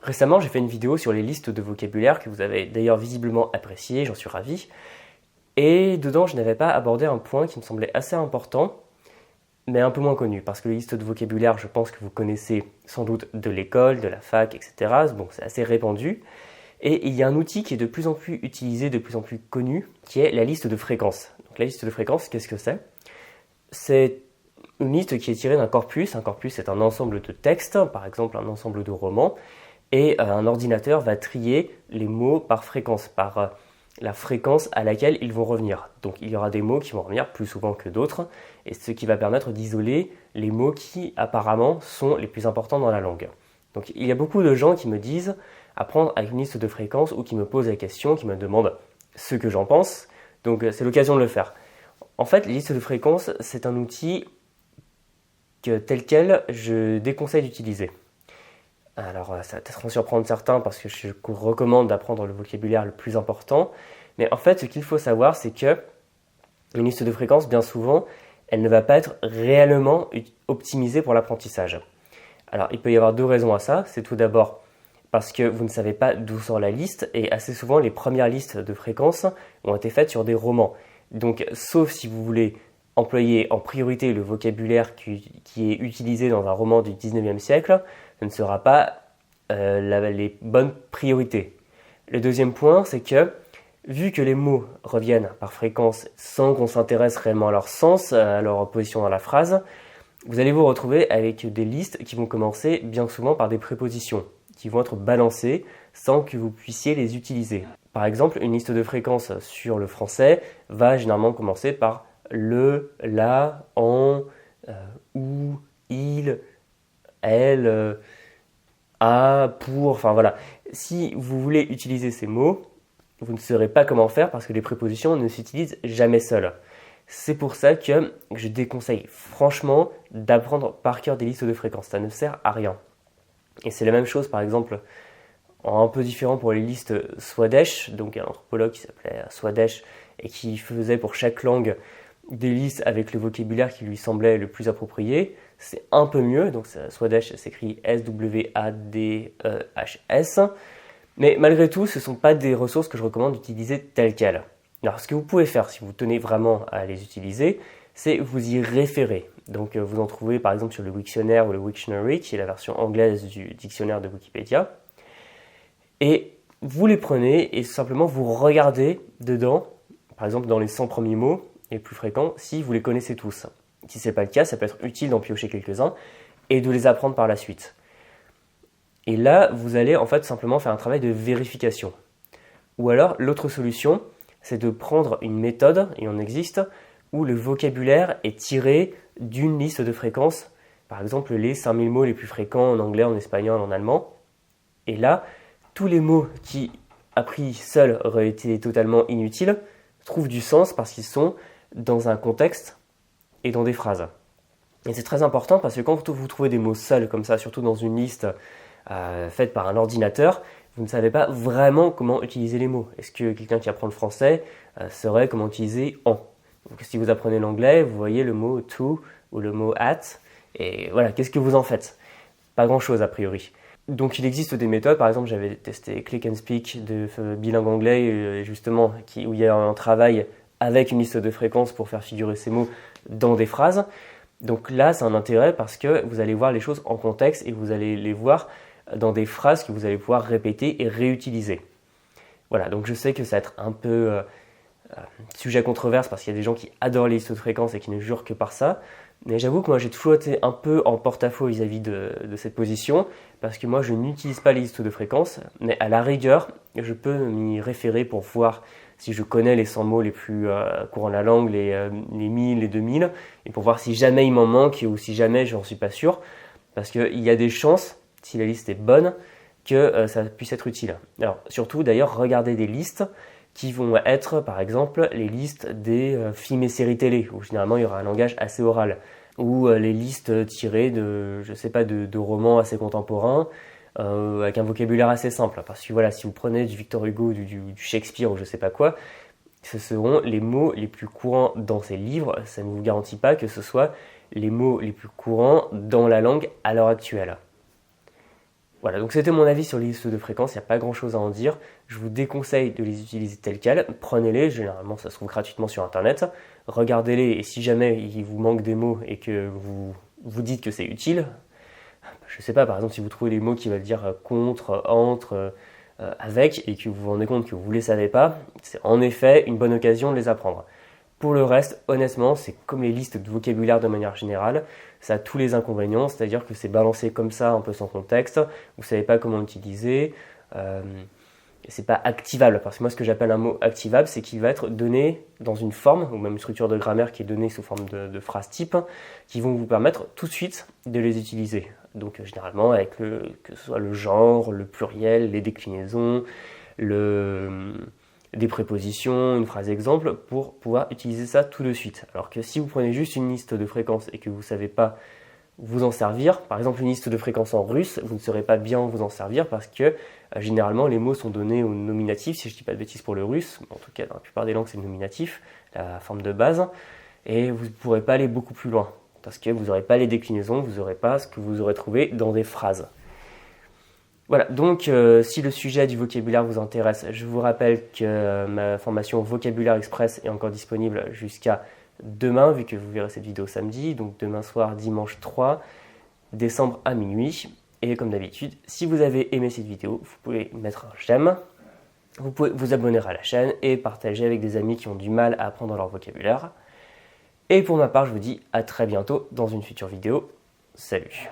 Récemment, j'ai fait une vidéo sur les listes de vocabulaire que vous avez d'ailleurs visiblement apprécié, j'en suis ravi. Et dedans, je n'avais pas abordé un point qui me semblait assez important, mais un peu moins connu, parce que les listes de vocabulaire, je pense que vous connaissez sans doute de l'école, de la fac, etc. Bon, c'est assez répandu. Et il y a un outil qui est de plus en plus utilisé, de plus en plus connu, qui est la liste de fréquences. Donc la liste de fréquences, qu'est-ce que c'est? C'est une liste qui est tirée d'un corpus. Un corpus, c'est un ensemble de textes, par exemple un ensemble de romans, et un ordinateur va trier les mots par fréquence, par la fréquence à laquelle ils vont revenir. Donc il y aura des mots qui vont revenir plus souvent que d'autres, et ce qui va permettre d'isoler les mots qui apparemment sont les plus importants dans la langue. Donc il y a beaucoup de gens qui me disent apprendre avec une liste de fréquences ou qui me posent la question, qui me demandent ce que j'en pense, donc c'est l'occasion de le faire. En fait, la liste de fréquences, c'est un outil que tel quel je déconseille d'utiliser. Alors, ça va peut-être en surprendre certains parce que je recommande d'apprendre le vocabulaire le plus important. Mais en fait, ce qu'il faut savoir, c'est que une liste de fréquences, bien souvent, elle ne va pas être réellement optimisée pour l'apprentissage. Alors, il peut y avoir deux raisons à ça. C'est tout d'abord parce que vous ne savez pas d'où sort la liste et assez souvent, les premières listes de fréquences ont été faites sur des romans. Donc, sauf si vous voulez employer en priorité le vocabulaire qui est utilisé dans un roman du 19e siècle, ce ne sera pas les bonnes priorités. Le deuxième point, c'est que vu que les mots reviennent par fréquence sans qu'on s'intéresse réellement à leur sens, à leur position dans la phrase, vous allez vous retrouver avec des listes qui vont commencer bien souvent par des prépositions, qui vont être balancées sans que vous puissiez les utiliser. Par exemple, une liste de fréquences sur le français va généralement commencer par le, la, en, ou, il, elle, à, pour, enfin voilà. Si vous voulez utiliser ces mots, vous ne saurez pas comment faire parce que les prépositions ne s'utilisent jamais seules. C'est pour ça que je déconseille franchement d'apprendre par cœur des listes de fréquences. Ça ne sert à rien. Et c'est la même chose par exemple, un peu différent pour les listes Swadesh, donc un anthropologue qui s'appelait Swadesh et qui faisait pour chaque langue des listes avec le vocabulaire qui lui semblait le plus approprié. C'est un peu mieux, donc Swadesh s'écrit S-W-A-D-E-H-S. Mais malgré tout, ce ne sont pas des ressources que je recommande d'utiliser telles quelles. Alors ce que vous pouvez faire si vous tenez vraiment à les utiliser, c'est vous y référer. Donc vous en trouvez par exemple sur le Wiktionnaire ou le Wiktionary, qui est la version anglaise du dictionnaire de Wikipédia. Et vous les prenez et simplement vous regardez dedans, par exemple dans les 100 premiers mots les plus fréquents, si vous les connaissez tous. Si ce n'est pas le cas, ça peut être utile d'en piocher quelques-uns et de les apprendre par la suite. Et là, vous allez en fait simplement faire un travail de vérification. Ou alors, l'autre solution, c'est de prendre une méthode, et on existe, où le vocabulaire est tiré d'une liste de fréquences, par exemple les 5000 mots les plus fréquents en anglais, en espagnol, en allemand. Et là, tous les mots qui, appris seuls, auraient été totalement inutiles, trouvent du sens parce qu'ils sont dans un contexte et dans des phrases. Et c'est très important parce que quand vous trouvez des mots seuls comme ça, surtout dans une liste faite par un ordinateur, vous ne savez pas vraiment comment utiliser les mots. Est-ce que quelqu'un qui apprend le français saurait comment utiliser en? Donc, si vous apprenez l'anglais, vous voyez le mot to ou le mot at, et voilà, qu'est-ce que vous en faites? Pas grand-chose a priori. Donc il existe des méthodes, par exemple j'avais testé Click and Speak de bilingue anglais, justement, où il y a un travail avec une liste de fréquences pour faire figurer ces mots dans des phrases. Donc là, c'est un intérêt parce que vous allez voir les choses en contexte et vous allez les voir dans des phrases que vous allez pouvoir répéter et réutiliser. Voilà, donc je sais que ça va être un peu sujet controverse parce qu'il y a des gens qui adorent les listes de fréquences et qui ne jurent que par ça. Mais j'avoue que moi j'ai toujours été un peu en porte-à-faux vis-à-vis de cette position parce que moi je n'utilise pas les listes de fréquences, mais à la rigueur, je peux m'y référer pour voir si je connais les 100 mots les plus courants de la langue, les 1000, les 2000, et pour voir si jamais il m'en manque ou si jamais je n'en suis pas sûr, parce qu'il y a des chances, si la liste est bonne, que ça puisse être utile. Alors surtout d'ailleurs, regardez des listes qui vont être par exemple les listes des films et séries télé, où généralement il y aura un langage assez oral, ou les listes tirées de, je sais pas, de romans assez contemporains, avec un vocabulaire assez simple. Parce que voilà, si vous prenez du Victor Hugo, du Shakespeare ou je sais pas quoi, ce seront les mots les plus courants dans ces livres. Ça ne vous garantit pas que ce soit les mots les plus courants dans la langue à l'heure actuelle. Voilà, donc c'était mon avis sur les listes de fréquences, il n'y a pas grand chose à en dire. Je vous déconseille de les utiliser telles quelles. Prenez-les, généralement ça se trouve gratuitement sur internet. Regardez-les et si jamais il vous manque des mots et que vous vous dites que c'est utile, je sais pas, par exemple si vous trouvez des mots qui veulent dire contre, entre, avec et que vous vous rendez compte que vous ne les savez pas, c'est en effet une bonne occasion de les apprendre. Pour le reste, honnêtement, c'est comme les listes de vocabulaire de manière générale, ça a tous les inconvénients, c'est-à-dire que c'est balancé comme ça, un peu sans contexte, vous ne savez pas comment l'utiliser, c'est pas activable, parce que moi ce que j'appelle un mot activable, c'est qu'il va être donné dans une forme, ou même une structure de grammaire qui est donnée sous forme de phrases type, qui vont vous permettre tout de suite de les utiliser. Donc généralement avec que ce soit le genre, le pluriel, les déclinaisons, des prépositions, une phrase exemple, pour pouvoir utiliser ça tout de suite. Alors que si vous prenez juste une liste de fréquences et que vous ne savez pas vous en servir, par exemple une liste de fréquences en russe, vous ne saurez pas bien vous en servir parce que généralement les mots sont donnés au nominatif, si je ne dis pas de bêtises pour le russe, en tout cas dans la plupart des langues c'est le nominatif, la forme de base, et vous ne pourrez pas aller beaucoup plus loin parce que vous n'aurez pas les déclinaisons, vous n'aurez pas ce que vous aurez trouvé dans des phrases. Voilà, donc si le sujet du vocabulaire vous intéresse, je vous rappelle que ma formation Vocabulaire Express est encore disponible jusqu'à demain, vu que vous verrez cette vidéo samedi, donc demain soir, dimanche 3 décembre à minuit. Et comme d'habitude, si vous avez aimé cette vidéo, vous pouvez mettre un j'aime, vous pouvez vous abonner à la chaîne et partager avec des amis qui ont du mal à apprendre leur vocabulaire. Et pour ma part, je vous dis à très bientôt dans une future vidéo. Salut!